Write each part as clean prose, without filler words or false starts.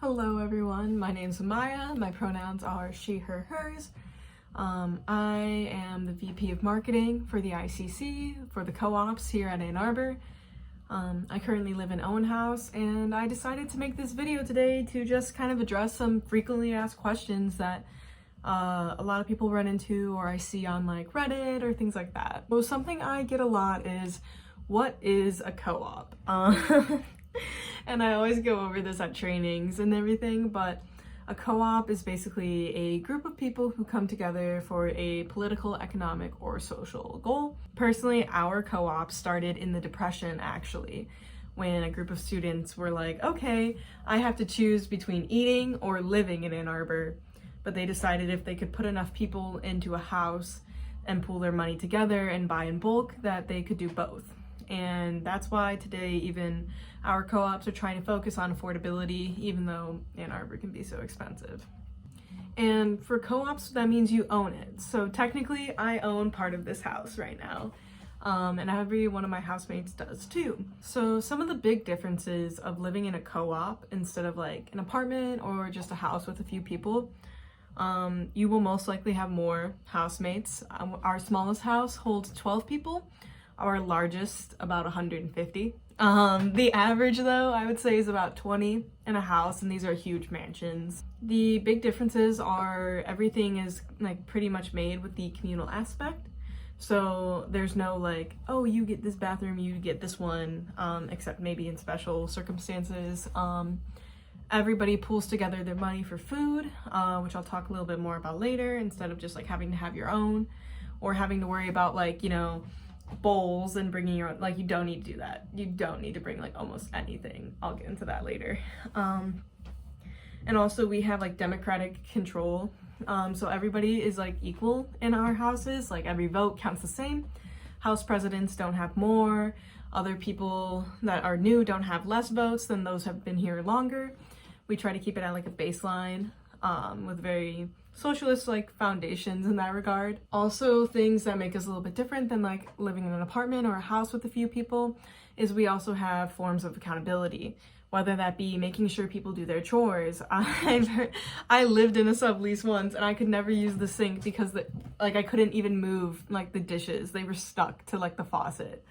Hello everyone, my name's Amaya. My pronouns are she, her, hers. I am the VP of Marketing for the ICC, for the co-ops here at Ann Arbor. I currently live in Owen House, and I decided to make this video today to just kind of address some frequently asked questions that a lot of people run into or I see on like Reddit or things like that. So something I get a lot is, what is a co-op? And I always go over this at trainings and everything, but a co-op is basically a group of people who come together for a political, economic, or social goal. Personally, our co-op started in the Depression, actually, when a group of students were like, okay, I have to choose between eating or living in Ann Arbor, but they decided if they could put enough people into a house and pool their money together and buy in bulk, that they could do both. And that's why today even our co-ops are trying to focus on affordability, even though Ann Arbor can be so expensive. And for co-ops, that means you own it. So technically I own part of this house right now. And every one of my housemates does too. So some of the big differences of living in a co-op instead of like an apartment or just a house with a few people, you will most likely have more housemates. Our smallest house holds 12 people. Our largest, about 150. The average though, I would say is about 20 in a house, and these are huge mansions. The big differences are everything is like pretty much made with the communal aspect. So there's no like, oh, you get this bathroom, you get this one, except maybe in special circumstances. Everybody pools together their money for food, which I'll talk a little bit more about later, instead of just like having to have your own or having to worry about like, you know, bowls and bringing your own. Like, you don't need to do that. You don't need to bring like almost anything. I'll get into that later. And also we have like democratic control, so everybody is like equal in our houses. Like every vote counts the same. House presidents don't have more. Other people that are new don't have less votes than those who have been here longer. We try to keep it at like a baseline, with very socialist like foundations in that regard. Also, things that make us a little bit different than like living in an apartment or a house with a few people is we also have forms of accountability, whether that be making sure people do their chores. I lived in a sublease once and I could never use the sink because I couldn't even move like the dishes. They were stuck to like the faucet.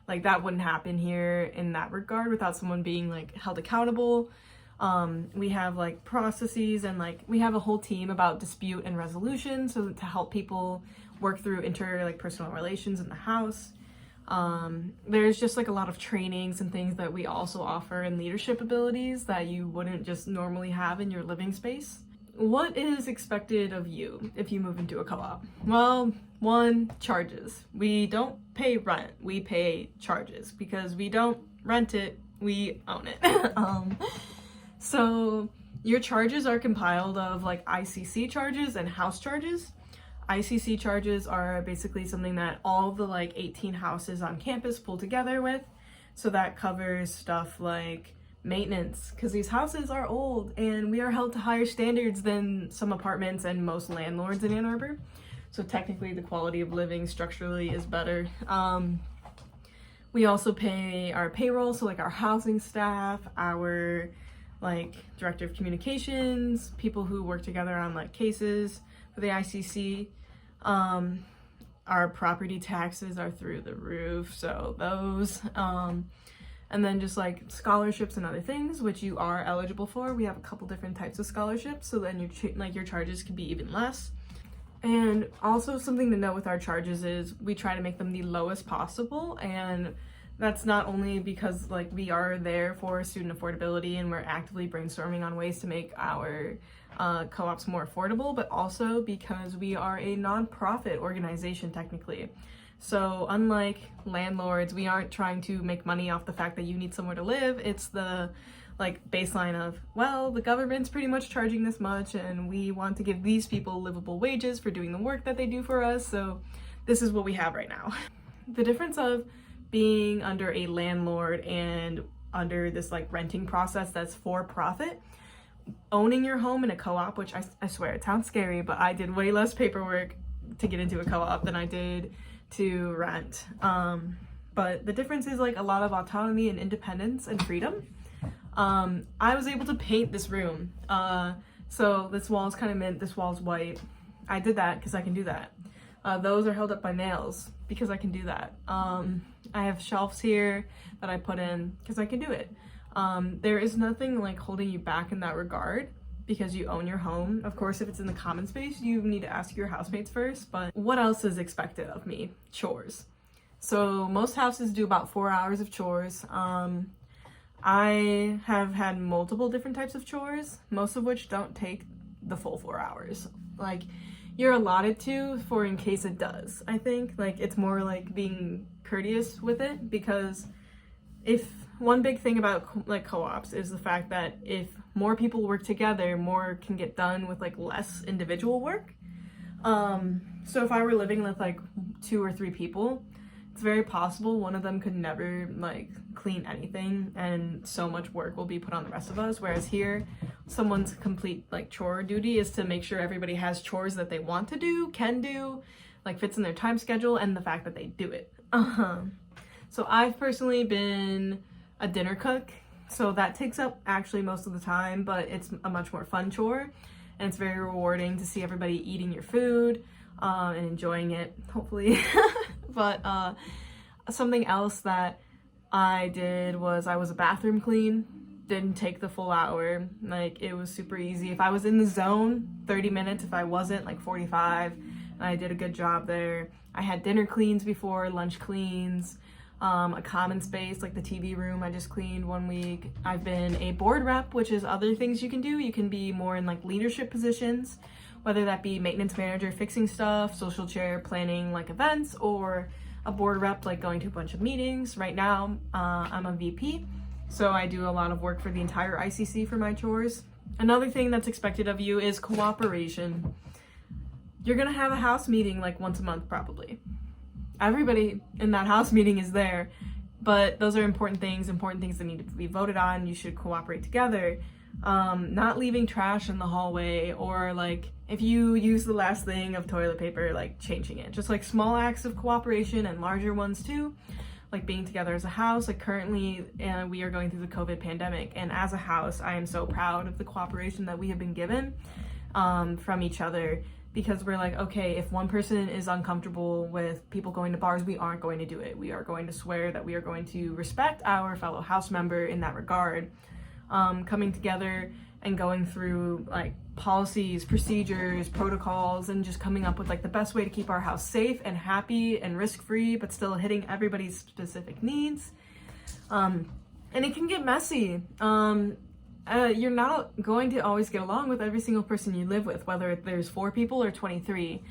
Like that wouldn't happen here in that regard without someone being like held accountable. We have like processes and like we have a whole team about dispute and resolution, so to help people work through personal relations in the house. There's just like a lot of trainings and things that we also offer, and leadership abilities that you wouldn't just normally have in your living space. What is expected of you if you move into a co-op? Well, one, charges. We don't pay rent, we pay charges because we don't rent it, we own it. So your charges are compiled of like ICC charges and house charges. ICC charges are basically something that all the like 18 houses on campus pull together with. So that covers stuff like maintenance, because these houses are old and we are held to higher standards than some apartments and most landlords in Ann Arbor. So technically the quality of living structurally is better. We also pay our payroll, so like our housing staff, our like director of communications, people who work together on like cases for the ICC. Our property taxes are through the roof, so those. And then just like scholarships and other things, which you are eligible for. We have a couple different types of scholarships, so then your charges can be even less. And also something to note with our charges is we try to make them the lowest possible, and that's not only because like we are there for student affordability and we're actively brainstorming on ways to make our co-ops more affordable, but also because we are a non-profit organization technically. So unlike landlords, we aren't trying to make money off the fact that you need somewhere to live. It's the like baseline of, well, the government's pretty much charging this much and we want to give these people livable wages for doing the work that they do for us, so this is what we have right now. The difference of being under a landlord and under this like renting process that's for profit, owning your home in a co-op, which I swear it sounds scary, but I did way less paperwork to get into a co-op than I did to rent. But the difference is like a lot of autonomy and independence and freedom. I was able to paint this room. So this wall is kind of mint, this wall's white. I did that because I can do that. Those are held up by nails because I can do that. I have shelves here that I put in because I can do it. There is nothing like holding you back in that regard because you own your home. Of course, if it's in the common space, you need to ask your housemates first, but what else is expected of me? Chores. So most houses do about 4 hours of chores. I have had multiple different types of chores, most of which don't take the full 4 hours. Like, you're allotted to for in case it does, I think. Like, it's more like being courteous with it, because if one big thing about like co-ops is the fact that if more people work together, more can get done with like less individual work. So if I were living with like 2 or 3 people, it's very possible one of them could never like clean anything, and so much work will be put on the rest of us. Whereas here, someone's complete like chore duty is to make sure everybody has chores that they want to do, can do, like fits in their time schedule, and the fact that they do it. So I've personally been a dinner cook, so that takes up actually most of the time, but it's a much more fun chore, and it's very rewarding to see everybody eating your food and enjoying it, hopefully. But something else that I did was I was a bathroom clean. Didn't take the full hour. Like, it was super easy. If I was in the zone, 30 minutes. If I wasn't, like 45. And I did a good job there. I had dinner cleans before, lunch cleans, a common space like the TV room I just cleaned 1 week. I've been a board rep, which is other things you can do. You can be more in like leadership positions, whether that be maintenance manager, fixing stuff, social chair, planning like events, or a board rep, like going to a bunch of meetings. Right now, I'm a VP, so I do a lot of work for the entire ICC for my chores. Another thing that's expected of you is cooperation. You're gonna have a house meeting like once a month, probably. Everybody in that house meeting is there, but those are important things that need to be voted on. You should cooperate together. Not leaving trash in the hallway, or like if you use the last thing of toilet paper, like changing it. Just like small acts of cooperation, and larger ones too, like being together as a house. Like currently we are going through the COVID pandemic, and as a house I am so proud of the cooperation that we have been given from each other, because we're like, okay, if one person is uncomfortable with people going to bars, we aren't going to do it. We are going to swear that we are going to respect our fellow house member in that regard. Coming together and going through like policies, procedures, protocols, and just coming up with like the best way to keep our house safe and happy and risk-free, but still hitting everybody's specific needs. And it can get messy. You're not going to always get along with every single person you live with, whether there's 4 people or 23.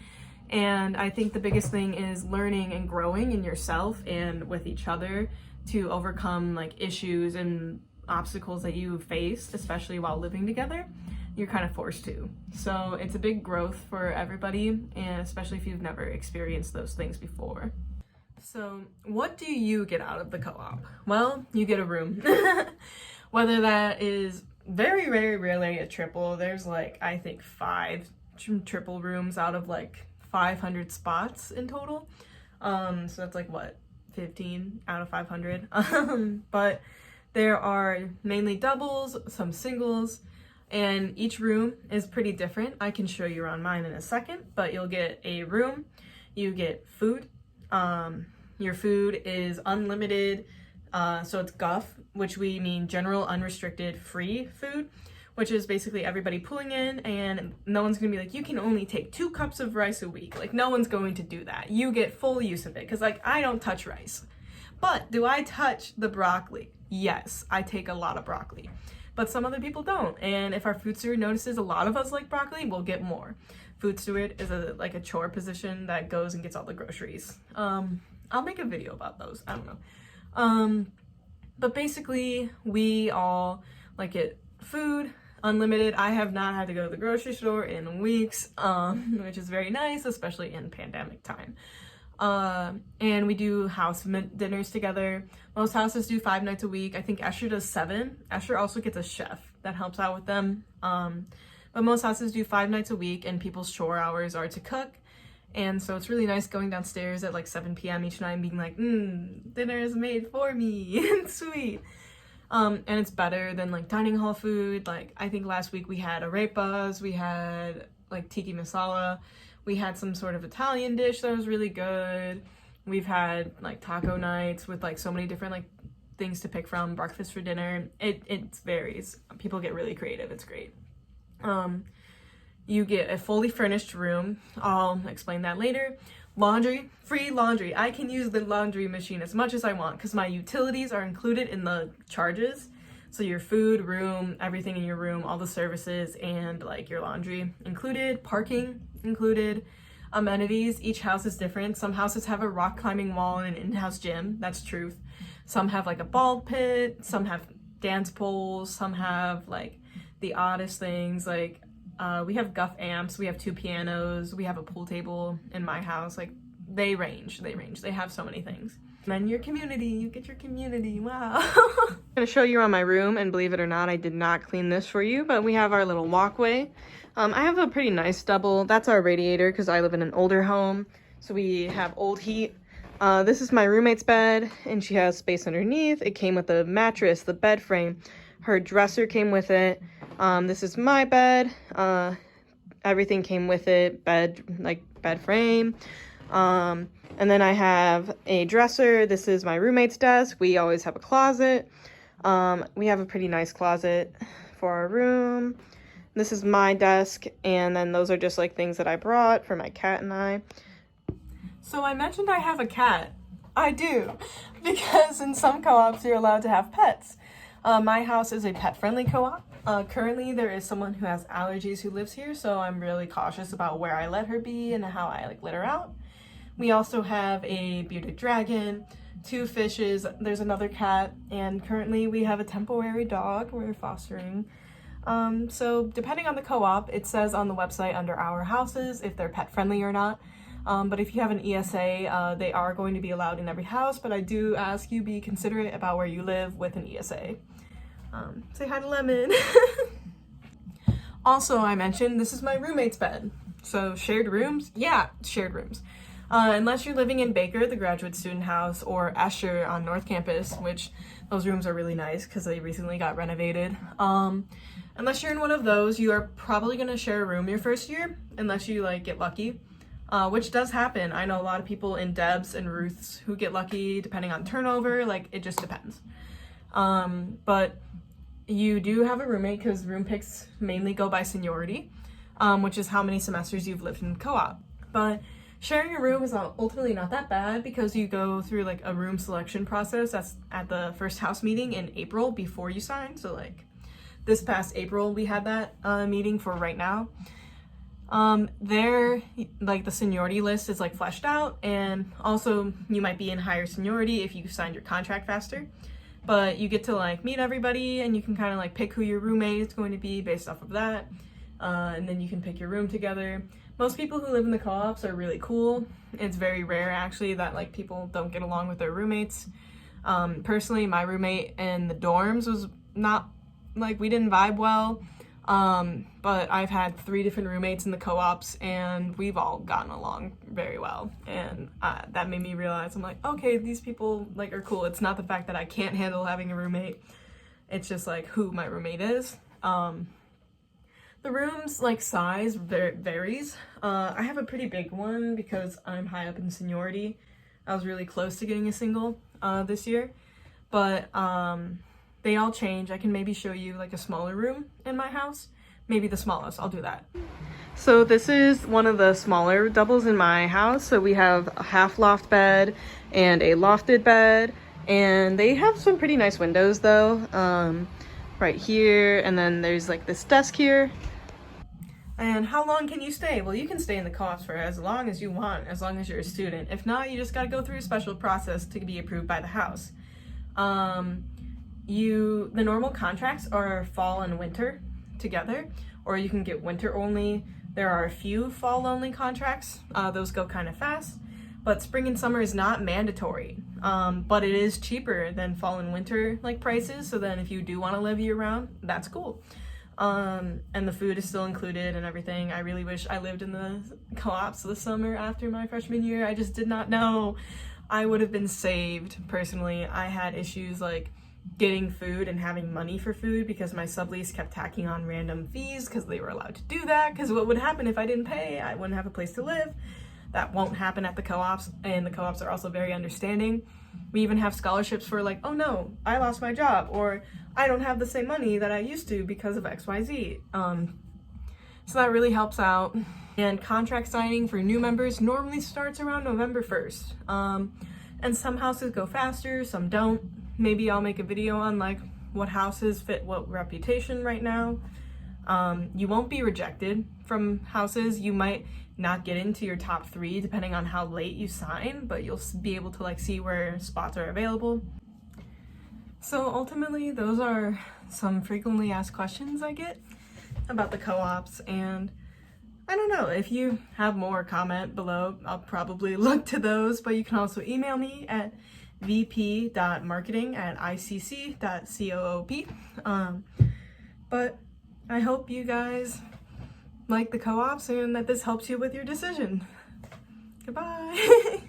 And I think the biggest thing is learning and growing in yourself and with each other to overcome like issues and obstacles that you face, especially while living together. You're kind of forced to. So it's a big growth for everybody, and especially if you've never experienced those things before. So what do you get out of the co-op? Well, you get a room. Whether that is very, very rarely a triple. There's like, I think 5 triple rooms out of like 500 spots in total. So that's like what, 15 out of 500. But there are mainly doubles, some singles, and each room is pretty different. I can show you around mine in a second, but you'll get a room, you get food. Your food is unlimited, so it's GUF, which we mean general, unrestricted, free food, which is basically everybody pulling in, and no one's gonna be like, you can only take 2 cups of rice a week. Like, no one's going to do that. You get full use of it, because like, I don't touch rice. But do I touch the broccoli? Yes, I take a lot of broccoli, but some other people don't. And if our food steward notices a lot of us like broccoli, we'll get more. Food steward is like a chore position that goes and gets all the groceries. I'll make a video about those. I don't know. But basically we all like get food, unlimited. I have not had to go to the grocery store in weeks, which is very nice, especially in pandemic time. And we do house dinners together. Most houses do 5 nights a week. I think Esher does 7. Esher also gets a chef that helps out with them. But most houses do 5 nights a week, and people's chore hours are to cook. And so it's really nice going downstairs at like 7 p.m. each night and being like, dinner is made for me. Sweet. And it's better than like dining hall food. Like I think last week we had arepas, we had like tiki masala, we had some sort of Italian dish that was really good. We've had like taco nights with like so many different like things to pick from, breakfast for dinner. It varies. People get really creative. It's great. You get a fully furnished room. I'll explain that later. Laundry, free laundry. I can use the laundry machine as much as I want because my utilities are included in the charges. So your food, room, everything in your room, all the services, and like your laundry included, parking included, amenities. Each house is different. Some houses have a rock climbing wall and an in-house gym. That's truth. Some have like a ball pit. Some have dance poles. Some have like the oddest things. Like we have Guff amps. We have 2 pianos. We have a pool table in my house. Like they range. They have so many things. And then your community, you get your community. Wow. I'm gonna show you around my room, and believe it or not, I did not clean this for you, but we have our little walkway. I have a pretty nice double. That's our radiator because I live in an older home, so we have old heat. This is my roommate's bed, and she has space underneath. It came with a mattress, the bed frame. Her dresser came with it. This is my bed. Everything came with it, bed frame. And then I have a dresser. This is my roommate's desk. We always have a closet. We have a pretty nice closet for our room. This is my desk, and then those are just like things that I brought for my cat and I. So I mentioned I have a cat. I do, because in some co-ops you're allowed to have pets. My house is a pet-friendly co-op. Currently there is someone who has allergies who lives here, so I'm really cautious about where I let her be and how I like let her out. We also have a bearded dragon, 2 fishes, there's another cat, and currently we have a temporary dog we're fostering. So depending on the co-op, it says on the website under our houses if they're pet friendly or not. But if you have an ESA, they are going to be allowed in every house, but I do ask you be considerate about where you live with an ESA. Say hi to Lemon. Also, I mentioned this is my roommate's bed. So shared rooms? Yeah, shared rooms. Unless you're living in Baker, the graduate student house, or Escher on North Campus, which those rooms are really nice because they recently got renovated. Unless you're in one of those, you are probably going to share a room your first year, unless you like get lucky, which does happen. I know a lot of people in Debs and Ruths who get lucky depending on turnover, like it just depends. But you do have a roommate because room picks mainly go by seniority, which is how many semesters you've lived in co-op. But sharing a room is ultimately not that bad because you go through like a room selection process that's at the first house meeting in April before you sign. So like this past April we had that meeting for right now. There, like the seniority list is like fleshed out, and also you might be in higher seniority if you signed your contract faster. But you get to like meet everybody, and you can kind of like pick who your roommate is going to be based off of that. And then you can pick your room together. Most people who live in the co-ops are really cool. It's very rare actually that like people don't get along with their roommates. Personally, my roommate in the dorms was not like, we didn't vibe well. But I've had 3 different roommates in the co-ops and we've all gotten along very well. And that made me realize, I'm like, okay, these people like are cool. It's not the fact that I can't handle having a roommate. It's just like who my roommate is. The room's like size varies. I have a pretty big one because I'm high up in seniority. I was really close to getting a single this year, but they all change. I can maybe show you like a smaller room in my house, maybe the smallest. I'll do that. So this is one of the smaller doubles in my house. So we have a half loft bed and a lofted bed, and they have some pretty nice windows though. Right here, and then there's like this desk here. And how long can you stay? Well, you can stay in the co-ops for as long as you want, as long as you're a student. If not, you just gotta go through a special process to be approved by the house. The normal contracts are fall and winter together, or you can get winter only. There are a few fall only contracts. Those go kind of fast, but spring and summer is not mandatory. But it is cheaper than fall and winter like prices. So then if you do want to live year round, that's cool. And the food is still included and everything. I really wish I lived in the co-ops this summer after my freshman year. I just did not know. I would have been saved personally. I had issues like getting food and having money for food, because my sublease kept tacking on random fees because they were allowed to do that, because what would happen if I didn't pay? I wouldn't have a place to live. That won't happen at the co-ops, and the co-ops are also very understanding. We even have scholarships for like, oh no, I lost my job, or I don't have the same money that I used to because of XYZ. So that really helps out. And contract signing for new members normally starts around November 1st. And some houses go faster, some don't. Maybe I'll make a video on like what houses fit what reputation right now. You won't be rejected from houses. You might not get into your top 3 depending on how late you sign, but you'll be able to like see where spots are available. So ultimately, those are some frequently asked questions I get about the co-ops, and I don't know, if you have more, comment below. I'll probably look to those, but you can also email me at vp.marketing@icc.coop. But I hope you guys like the co-ops and that this helps you with your decision. Goodbye.